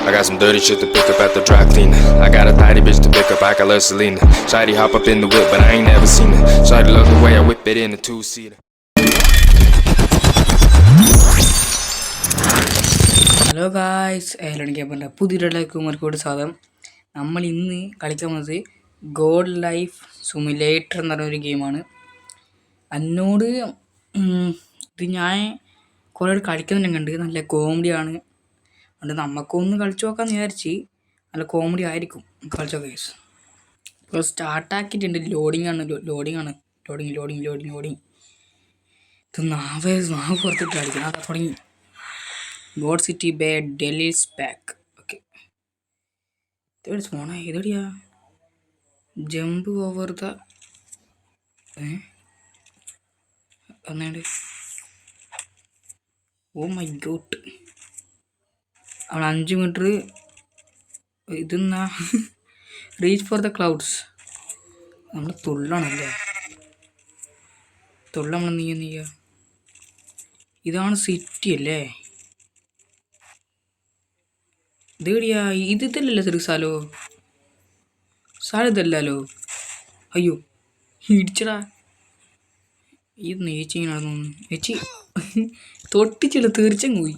I got some dirty shit to pick up at the dry cleaner. I got a tidy bitch to pick up, I got love Selena. Shawty hop up in the whip, but I ain't never seen her. Shawty love the way I whip it in a two-seater. Hello guys, എല്ലാം കേൾപ്പുണ്ട്. പുതിയൊരു മർക്കോട് സ്വാഗതം. നമ്മൾ ഇന്ന് കളിക്കാൻ പോകുന്നത് God life simulator എന്ന് പറഞ്ഞൊരു ഗെയിമാണ്. എന്നോട് ഇത് ഞാൻ കുറേ കളിക്കുന്നുണ്ട്, കണ്ട് നല്ല കോമഡിയാണ്. അതുകൊണ്ട് നമുക്കൊന്ന് കളിച്ചു നോക്കാമെന്ന് വിചാരിച്ച്. നല്ല കോമഡി ആയിരിക്കും, കളിച്ചോ ഗൈസ്. ഇപ്പോൾ സ്റ്റാർട്ടാക്കിയിട്ടുണ്ട്. ലോഡിങ് ഇത് നാവ് പുറത്തിട്ട് കളിക്കണം. അതാ തുടങ്ങി. ഗോഡ് സിറ്റി ബേ ഡെലിസ് ബാക്ക്. ഓക്കെ, ഇതെവിടെ ഫോണാ? ഇതെവിടെയാ? ജമ്പ് ഓവർ ദ ഒന്നേണ്ട്. ഓ മൈ ഗോഡ്, അവൾ 5 മീറ്റർ. ഇതെന്നാ? Reach for the clouds. നമ്മൾ തുള്ളണല്ലേ? നമ്മൾ നീയ ഇതാണ് സിറ്റി അല്ലേ? ഇതെവിടെയാ? ഇതല്ലല്ലോ ചെറിയ സ്ഥലം ഇതല്ലല്ലോ. അയ്യോ, ഇടിച്ചടാ. ഇത് നേച്ചിങ്ങനെ നടന്നു. ചേച്ചി തൊട്ടിച്ചില്ല, തീർച്ചയായും പോയി.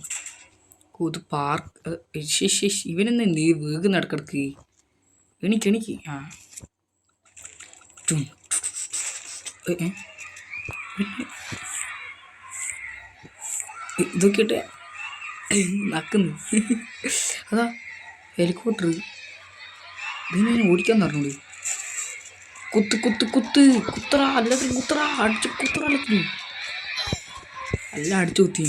ഇത് പാർക്ക്. ഇവനെന്ന് നീ വേഗം നടക്കിടക്ക്. എണിക്ക്. ആ ഇതൊക്കെട്ടെ നക്കുന്നു. അതാ ഹെലികോപ്റ്റർ. ഇതിനെ ഓടിക്കാൻ പറഞ്ഞോളൂ. കുത്തറ എല്ലാത്തിനും കുത്തറ. അടിച്ചു കുത്തറ എല്ലാത്തിനും. എല്ലാം അടിച്ചു കുത്തി.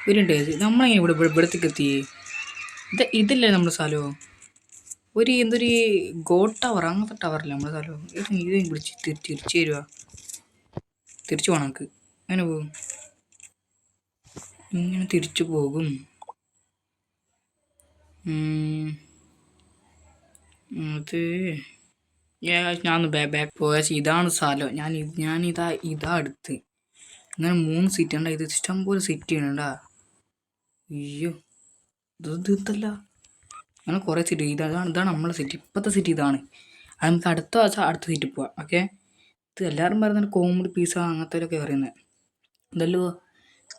വരുന്നുണ്ട്. നമ്മളെങ്ങനെ ഇവിടത്തേക്ക് എത്തി? ഇതല്ലേ നമ്മുടെ സ്ഥലമോ? എന്തൊരു ഗോഡ് ടവർ, അങ്ങനത്തെ ടവറല്ലേ നമ്മുടെ സ്ഥലം? ഇത് വിളിച്ച് തിരിച്ചു തരുക. തിരിച്ചു പോകണം നമുക്ക്. അങ്ങനെ പോകും, ഇങ്ങനെ തിരിച്ചു പോകും. അത് ഞാൻ ബാക്ക് പോയാൽ ഇതാണ് സ്ഥലം. ഇതാ അടുത്ത്. ഇങ്ങനെ 3 സിറ്റി ഉണ്ടാ. ഇത് ഇഷ്ടംപോലെ സിറ്റി ഉണ്ടാ. അയ്യോ, ഇതല്ല. അങ്ങനെ കുറേ സിറ്റി. ഇതാണ് നമ്മളെ സിറ്റി. ഇപ്പോഴത്തെ സിറ്റി ഇതാണ്. അത് നമുക്ക് അടുത്ത സിറ്റി പോവാം. ഓക്കെ, ഇത് എല്ലാവരും പറയുന്നത് കോമഡി പീസ അങ്ങനത്തേലൊക്കെ പറയുന്നത്. ഇതല്ലോ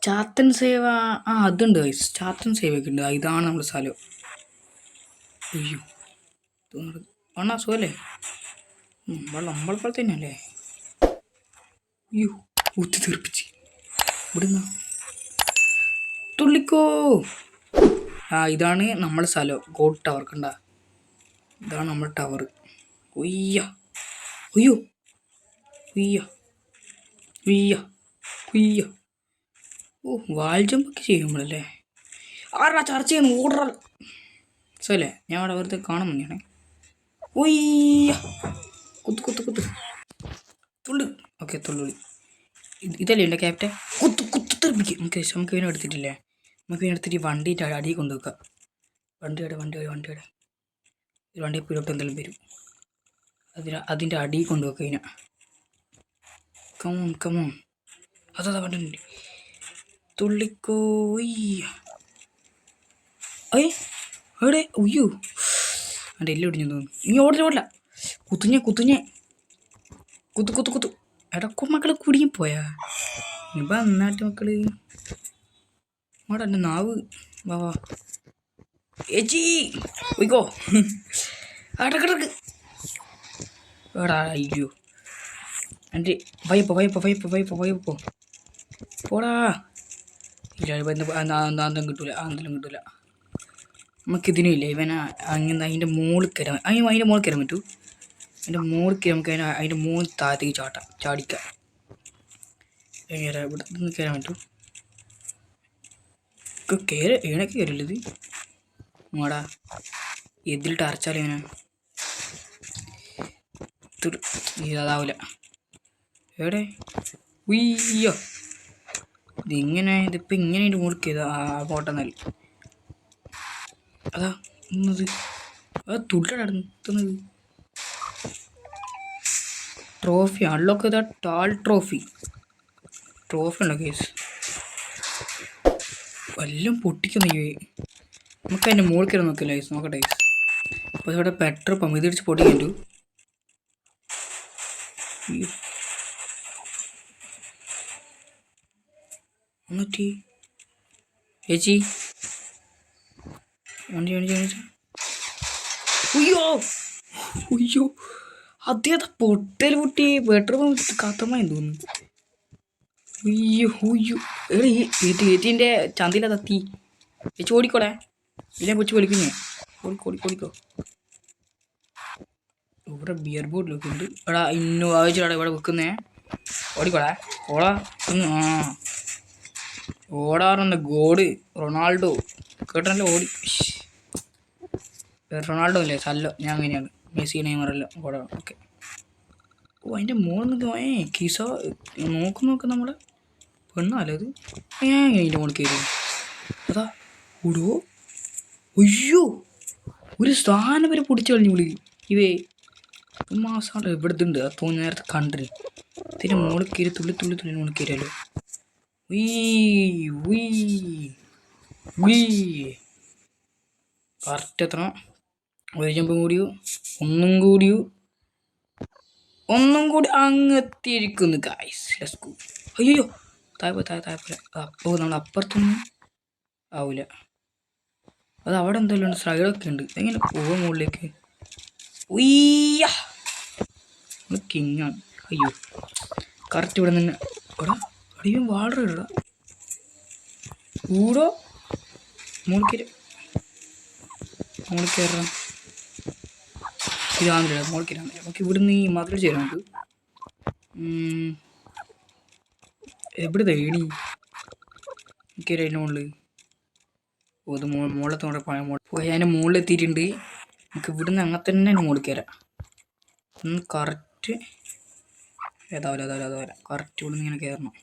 ചാത്തൻ സേവ. അതുണ്ട് ഗൈസ്, ചാത്തൻ സേവയൊക്കെ ഉണ്ട്. ഇതാണ് നമ്മുടെ സ്ഥലം. അയ്യോ, ആണാ സുഖല്ലേ? നമ്മളെപ്പോലെ തന്നെയല്ലേ? അയ്യോ, ഊത്തി തീർപ്പിച്ച് ഇവിടുന്ന തുള്ളിക്കോ. ഇതാണ് നമ്മുടെ സ്ഥലം. ഗോഡ് ടവർ കണ്ട. ഇതാണ് നമ്മുടെ ടവർ. അയ്യോ ഓ, വാൾ ജമ്പൊക്കെ ചെയ്യുമ്പോഴല്ലേ? ആരാ ചർച്ച ചെയ്യുന്നു? ഓർഡർ സല്ലേ? ഞാൻ അവിടെ വെറുതെ കാണാൻ തന്നെയാണ്. കുത്ത് തുള്ളു. ഓക്കെ, തുള്ളുള്ളി. ഇതല്ലേ എൻ്റെ ക്യാപ്റ്റൻ? കുത്ത് തെറിപ്പിക്കും. നമുക്ക് ഇതിനെ എടുത്തിട്ടില്ലേ? നമുക്ക് ഇതിനെ എടുത്തിട്ട് വണ്ടിയിട്ട് അടിയിൽ കൊണ്ടുവെക്കാം. വണ്ടി പിന്നോട്ട് എന്തെങ്കിലും വരും. അതിൻ്റെ അടിയിൽ കൊണ്ടുവെക്കാം ഇതിനെ. കമോൺ. അതാ വണ്ടി തുള്ളിക്കോ. എവിടെ? അയ്യോ, എൻ്റെ എല്ലാം ഇടിഞ്ഞു തോന്നുന്നു. ഇനി ഓടില്ല. കുത്തുഞ്ഞേ. കുത്തു. ഇടക്കും മക്കള് കുടുങ്ങിപ്പോയാ. ഇപ്പം നന്നായിട്ട് മക്കള്. അവിടെ എൻ്റെ നാവ്. വാ ഏച്ചി പോയിക്കോ. അടക്കിടക്ക് എടാ. അയ്യോ, എൻ്റെ വയപ്പോ പോടാ. ഇല്ല, കിട്ടൂല. നമുക്കിതിനും ഇല്ല. ഇവനെ അങ്ങനെ അതിൻ്റെ മുകളിൽ കയറാൻ പറ്റൂ. അതിൻ്റെ മുകളിൽ നമുക്ക് അതിൻ്റെ മുകളിൽ താഴത്തേക്ക് ചാടിക്കാം. ഇവിടെ നിന്ന് കയറാൻ പറ്റൂ. ഏണൊക്കെ കയറില്ലത് മോടാ. എതിലിട്ട് അരച്ചാലോ ഇങ്ങനെ? ഇതാവില്ല. എവിടെ? ഉയ്യോ, ഇതിപ്പോൾ ഇങ്ങനെ അതിൻ്റെ മുകളിൽ കയറി പോട്ടെന്നാൽ. അതാ ഇന്നത്. തുള്ളടായിരുന്നു എത്തുന്നത്. ട്രോഫി അൺലോക്ക് ചെയ്ത ടാൾ ട്രോഫി ഉണ്ടോ കേസ്? എല്ലാം പൊട്ടിക്കുന്നു ഈ നമുക്ക് അതിൻ്റെ മുകളിൽ കയറി നോക്കില്ല ഐസ് നോക്കട്ടെ ഐസ് അപ്പോൾ ഇവിടെ പെട്രോൾ പമ്പ് ഇതിടിച്ച് പൊട്ടിക്കണ്ടു എന്നിട്ട് ചേച്ചി വണ്ടി വണ്ടി അയ്യോ അയ്യോ അദ്ദേഹത്തെ പൊട്ടൽ പൊട്ടി പെട്രോൾ പമ്പ് കത്തമായി തോന്നുന്നു അയ്യോ അയ്യോ എടാ ഈ ഏറ്റിൻ്റെ ചന്തിയിലെ തത്തി ചേച്ചി ഓടിക്കോളെ ഇല്ലേ കൊച്ചു വിളിക്കും ഞാൻ ഓടിക്കോ ഇവിടെ ബിയർ ബോട്ടിലൊക്കെ ഉണ്ട് എടാ ഇന്നോ ആവശ്യമാടാ ഇവിടെ വെക്കുന്നേ ഓടിക്കോളെ ഓടാ ആ ഓടാറുണ്ട് ഗോഡ് റൊണാൾഡോ കേട്ടല്ലോ ഓടി റൊണാൾഡോ അല്ലേ സല്ലോ ഞാൻ അങ്ങനെയാണ് മെസ്സി നെയ്മറല്ല ഓടാ ഓക്കെ ഓ അതിൻ്റെ മുകളിൽ നിന്ന് കിസ നോക്ക് നമ്മളെ പെണ്ണല്ലേ അത് ഞാൻ അതിൻ്റെ മുകളിൽ കയറി അതാ ഓടോ അയ്യോ ഒരു സ്ഥാനം വരെ പൊടിച്ചു കളഞ്ഞു വിളി ഇവേ മാസം ഇവിടുത്തെ ഉണ്ട് അത് തോന്നി നേരത്തെ കണ്ടു ഇതിൻ്റെ മുകളിൽ കയറി തുള്ളി മുകളിൽ കയറിയാലോ കറക്റ്റ് എത്ര ഒരു ജമ്പും കൂടിയോ ഒന്നും കൂടി അങ്ങെത്തിയിരിക്കുന്നു ഗായ്സ് ലെറ്റ്സ് ഗോ അയ്യോ താഴെ അപ്പോൾ നമ്മൾ അപ്പുറത്തൊന്നും ആവില്ല അത് അവിടെ എന്തെല്ലാം ഉണ്ട് സൈഡൊക്കെ ഉണ്ട് എങ്ങനെ പോവാൻ മുകളിലേക്ക് ഉയ്യാ കിങ്ങാണ് അയ്യോ കറക്റ്റ് ഇവിടെ നിന്ന് എടാ അടിയും വാളർ ഇടാ കൂടോ മുകളിൽ കയറാം ഇതാന്നില്ല മുകളിൽ കയറാൻ നമുക്ക് ഇവിടുന്ന് ഈ മതിൽ ചേരാനുണ്ട് എവിടെ തേടി കയറി അതിൻ്റെ മുകളിൽ ഓ ഇത് മുകളിലത്തോടെ പഴയ പോയി അതിൻ്റെ മുകളിലെത്തിയിട്ടുണ്ട് നമുക്ക് ഇവിടുന്ന് അങ്ങനെ തന്നെ മുകളിൽ കയറാം കറക്റ്റ് ഏതാവില്ല കറക്റ്റ് ഇവിടുന്ന് ഇങ്ങനെ കയറണം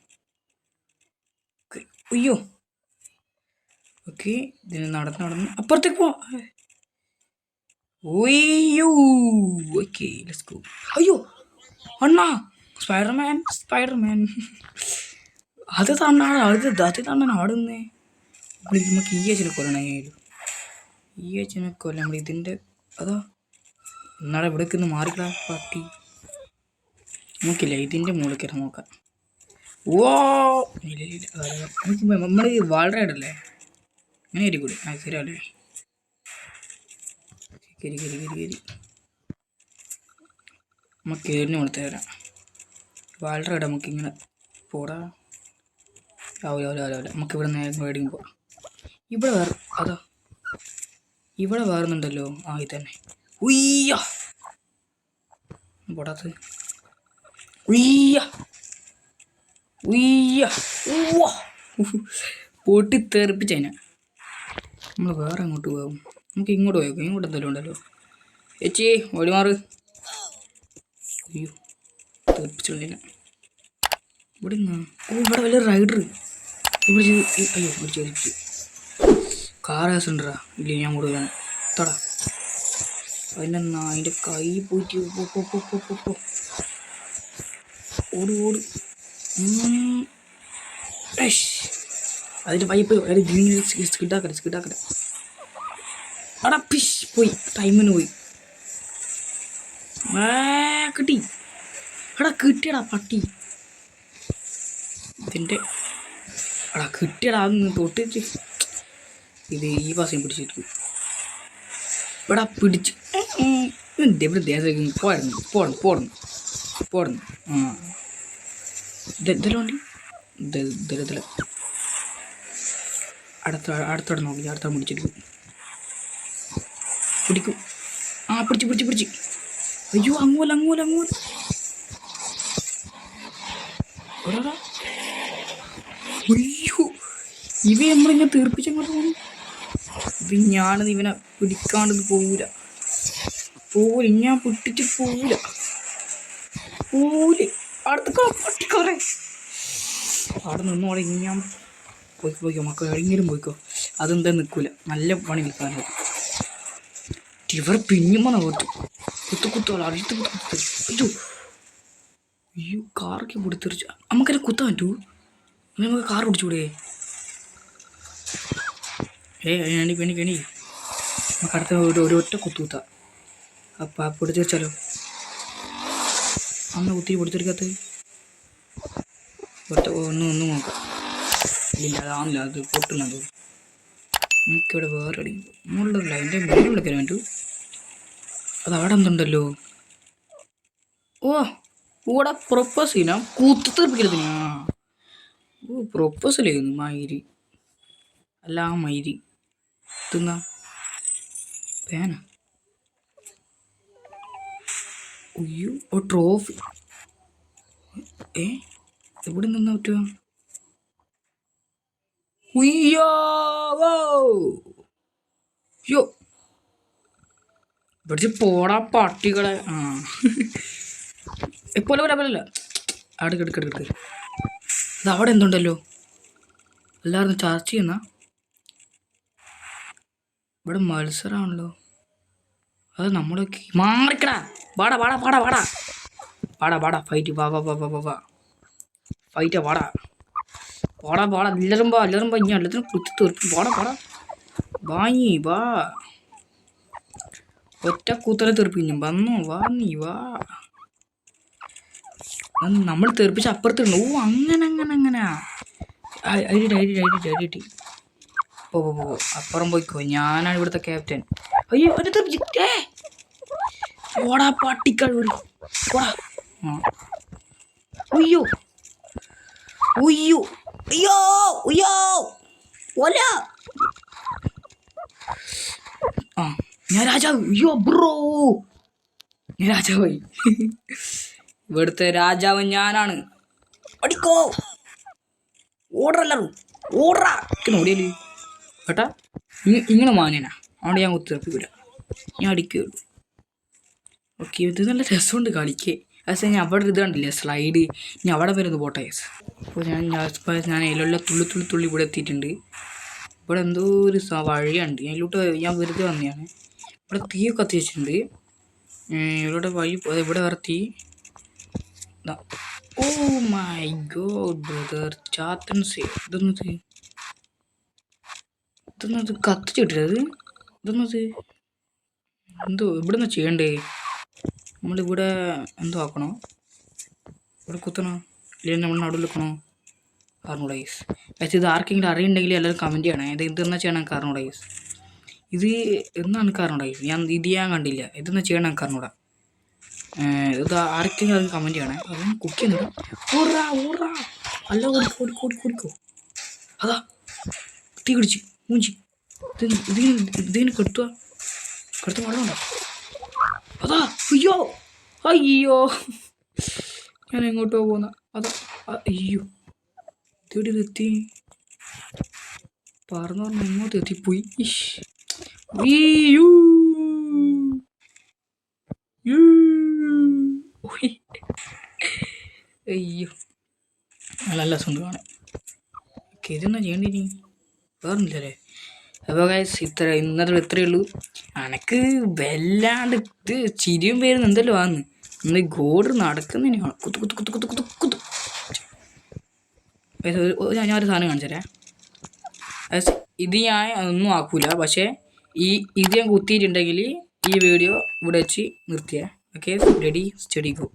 അയ്യോ ഓക്കെ ഇതിന് നടന്ന് അപ്പുറത്തേക്ക് പോ ഓയ്യോ ഓക്കെ ലെറ്റ്സ് ഗോ അയ്യോ അണ്ണാ സ്പൈഡർമാൻ അത് തണ്ണാണ് അത് തണ്ണാണ് ആടുന്നേ നമുക്ക് ഈ അച്ഛനെ കൊല്ലണേലും ഈ അച്ഛനെ കൊല്ലാം നമ്മൾ ഇതിൻ്റെ അതാ എന്നാടെ ഇവിടേക്ക് ഒന്ന് മാറിക്കളാ പട്ടി നോക്കില്ല ഇതിൻ്റെ മുകളിൽ കയറാൻ നോക്കാം ഓ ഇല്ല നമുക്ക് നമ്മൾ വളരെ ഇടല്ലേ അങ്ങനെ ആയിരിക്കൂടെ ആ ശരിയല്ലേ കയറി നമുക്ക് കയറിന് കൊടുത്ത് തരാം വളരെ ഇടം നമുക്കിങ്ങനെ പോടാ ആവില്ല നമുക്കിവിടെ നേരം മേടിക്കും പോവാം ഇവിടെ വേറെ അതാ ഇവിടെ വേറുന്നുണ്ടല്ലോ ആ ഇത് തന്നെ ഉയ്യ പോടാത്ത പൊട്ടി തെറിപ്പിച്ചതിനെ നമ്മൾ വേറെ അങ്ങോട്ട് പോകും നമുക്ക് ഇങ്ങോട്ട് പോയേക്കും ഇങ്ങോട്ട് എന്തെങ്കിലും ഉണ്ടല്ലോ ചേച്ചി ഓടിമാറ് അയ്യോ തെറിപ്പിച്ചതിനെ ഇവിടെ ഇവിടെ വലിയ റൈഡർ ഇവിടെ അയ്യോ പിടിച്ചു കാർ ആക്സിഡൻ്റാ ഇല്ല ഞാൻ കൊടുക്കാൻ തടാ അതിനെന്നാ അതിൻ്റെ കൈ പോയിട്ട് പോ ഓട് അതിൻ്റെ പൈപ്പ് ഗ്രീൻ സ്കിഡാക്കട്ടെ അടാ പിഷ് പോയി ടൈമിന് പോയി കിട്ടി എടാ കിട്ടിയടാ പട്ടി ഇതിൻ്റെ എടാ കിട്ടിയടാ അന്ന് തൊട്ടിട്ട് ഇത് ഈ പാസം പിടിച്ചിട്ട് ഇവിടെ പിടിച്ച് ഇവിടെ ദേശം പോടുന്നു ആ ഇതെല്ലാം ഇതിൽ അടുത്തോടെ നോക്കി അടുത്തോടെ പിടിച്ചിട്ട് പിടിക്കും ആ പിടിച്ച് അയ്യോ അങ്ങോല അയ്യോ ഇവ നമ്മളിങ്ങനെ തീർപ്പിച്ചങ്ങോട്ട് പോകുന്നു ഇത് ഞാനത് ഇവനെ പിടിക്കാണ്ടത് പോവില്ല ഞാൻ പിടിച്ചിട്ട് പോവില്ല അടുത്ത പട്ടിക്കോറെ അവിടെ നിന്നോടെ ഞാൻ പോയിക്കോ മക്കൾ എവിടെയെങ്കിലും പോയിക്കോ അതെന്താ നിൽക്കില്ല നല്ല പണി നിൽക്കാനോ ഇവർ പിന്നുമ്പോൾ കുത്തോളാം അടുത്ത് അയ്യോ കാറൊക്കെ പൊടിത്തെറിച്ചു നമുക്കെന്നെ കുത്താൻ പറ്റൂ നമുക്ക് കാർ പിടിച്ചൂടെ എണി നമുക്ക് അടുത്ത ഒരു ഒറ്റ കുത്തുകുത്താം. അപ്പം പിടിച്ച് വെച്ചാലോ? അന്ന് കുത്തി പിടിച്ചെടുക്കാത്ത ഒറ്റ ഒന്നും നോക്കാം. ഇല്ല അതാണില്ല, അത് പൊട്ടുന്നത്. നമുക്കിവിടെ വേറെ അടി മുകളിലല്ല, അതിൻ്റെ മുകളിൽ വിളിക്കാൻ വേണ്ടു. അത് അവിടെ എന്തുണ്ടല്ലോ? ഓ ഇവിടെ പ്രൊപ്പോസ് ചെയ്യാം, കൂത്തിപ്പിക്കരുതിനാ. ഓ പ്രൊപ്പോസൽ ചെയ്യുന്നു മയിരി അല്ല, ആ മയിരി തിന്ന പേന. അയ്യോ ഓ ട്രോഫി. എവിടെ നിന്നാ പറ്റുക? ഉയ്യോ യോ ഇവിടെ പോടാ പട്ടികളെ. പോലെ പോലെ അടുക്കെടുക്കെടുക്ക്. അത് അവിടെ എന്തുണ്ടല്ലോ? എല്ലാവരും ചർച്ച ചെയ്യുന്ന ഇവിടെ മത്സരമാണല്ലോ. അത് നമ്മുടെ മാറിക്കടാ. വാടാ വാടാ വാടാ വാടാ വാടാ വാടാ ഫൈറ്റ്. വാ വാ വാ വാ വാ വാ ഫൈറ്റാ. വാടാ വാടാ വാടാ എല്ലാവരും വാ ഇനി എല്ലാത്തിനും കുത്തി തീർക്കും. വാടാ വാടാ വാങ്ങി വാ. ഒറ്റ കൂത്തല തീർപ്പിക്കും. വന്നു വാ നീ വാ. നമ്മൾ തെറിപ്പിച്ച് അപ്പുറത്തുണ്ട്. ഓ അങ്ങനെ ഐഡി പോ അപ്പുറം പോയിക്കോ. ഞാനാണ് ഇവിടുത്തെ ക്യാപ്റ്റൻ. അയ്യോ ഓടാ പട്ടിക്കഴി ഓടാ. അയ്യോ അയ്യോ അയ്യോ അയ്യോ ഓല. ഞാൻ രാജാവ്. അയ്യോ ബ്രോ, ഞാൻ രാജാവായി. ഇവിടുത്തെ രാജാവ് ഞാനാണ്. അടിക്കോ ഓടറല്ലോ, ഓടറാ ഓടിയല്ലേ കേട്ടാ. ഇങ്ങനെ മാനേനാ, അതുകൊണ്ട് ഞാൻ കുത്തിറപ്പിക്കൂല, ഞാൻ അടിക്കുകയുള്ളൂ. ഓക്കെ, ഇത് നല്ല രസമുണ്ട് കളിക്കേ. പക്ഷേ ഞാൻ അവിടെ ഇത് കണ്ടില്ലേ സ്ലൈഡ്, ഇനി അവിടെ വരുന്നത് പോട്ടെ. അപ്പോൾ ഞാൻ അതിലുള്ള തുള്ളി ഇവിടെ എത്തിയിട്ടുണ്ട്. ഇവിടെ എന്തോ ഒരു വഴിയുണ്ട്, അതിലോട്ട് ഞാൻ വെറുതെ വന്നതാണ്. ഇവിടെ തീ കത്തി വെച്ചിട്ടുണ്ട്. ഇവിടെ വഴി ഇവിടെ വേറെ തീ. ഓ മൈ ഗോഡ് ബ്രദർ, ചാത്തൻസേ ഇതൊന്നത് കത്തിച്ചിട്ടത്. ഇതൊന്നത് എന്തോ ഇവിടെ നിന്ന് ചെയ്യണ്ടേ? നമ്മളിവിടെ എന്തോ ആക്കണോ? ഇവിടെ കുത്തണോ ഇല്ലെങ്കിൽ നമ്മൾ നടുവിൽ വെക്കണോ? കാർണോഡൈസ്. പക്ഷേ ഇത് ആർക്കെങ്കിലും അറിയുന്നുണ്ടെങ്കിൽ എല്ലാവരും കമൻറ്റ് ചെയ്യണേ. ഇത് എന്തെന്നാ ചെയ്യണം കാർണോഡൈസ്? ഇത് എന്നാണ് കാർണോഡൈസ്? ഇത് ഞാൻ കണ്ടില്ല. ഇതെന്നാ ചെയ്യണം കാർണോഡ? ഇത് ആർക്കെങ്കിലും അത് കമൻറ്റ് ചെയ്യണേ. അതും കുക്ക് ചെയ്യുന്നില്ല. ഓടാ ഓടാ അല്ല ഓടിക്കോ. അതാ തീ പിടിച്ച് മൂഞ്ചി. ഇതിന് കെടുത്ത വെള്ളമുണ്ടോ? അതാ അയ്യോ ഞാൻ എങ്ങോട്ടോ പോകുന്ന. അതാ അയ്യോ ഇതെവിടെ എത്തി? പറഞ്ഞു എങ്ങോട്ട് എത്തിപ്പോയി. അയ്യോ നല്ല രസമുണ്ട് കാണാൻ. ഓക്കെ, ഇതെന്നാ ചെയ്യേണ്ടി വേറൊന്നുമില്ലല്ലേ? അപ്പോൾ ഗൈസ് ഇന്നത്തെ ഇത്രയേ ഉള്ളൂ. എനക്ക് വല്ലാണ്ട് ഇത് ചിരിയും പേരുന്ന് എന്തല്ലോ ആന്ന്. നമ്മൾ ഗോഡ് നടക്കുന്നതിനാണ് കുത്തു. ഞാനൊരു സാധനം കാണിച്ചു തരാം. ഇത് ഞാൻ ഒന്നും ആക്കൂല, പക്ഷേ ഇത് ഞാൻ കുത്തിയിട്ടുണ്ടെങ്കിൽ ഈ വീഡിയോ ഇവിടെ വെച്ച് നിർത്തിയേ. Okay, ready steady go.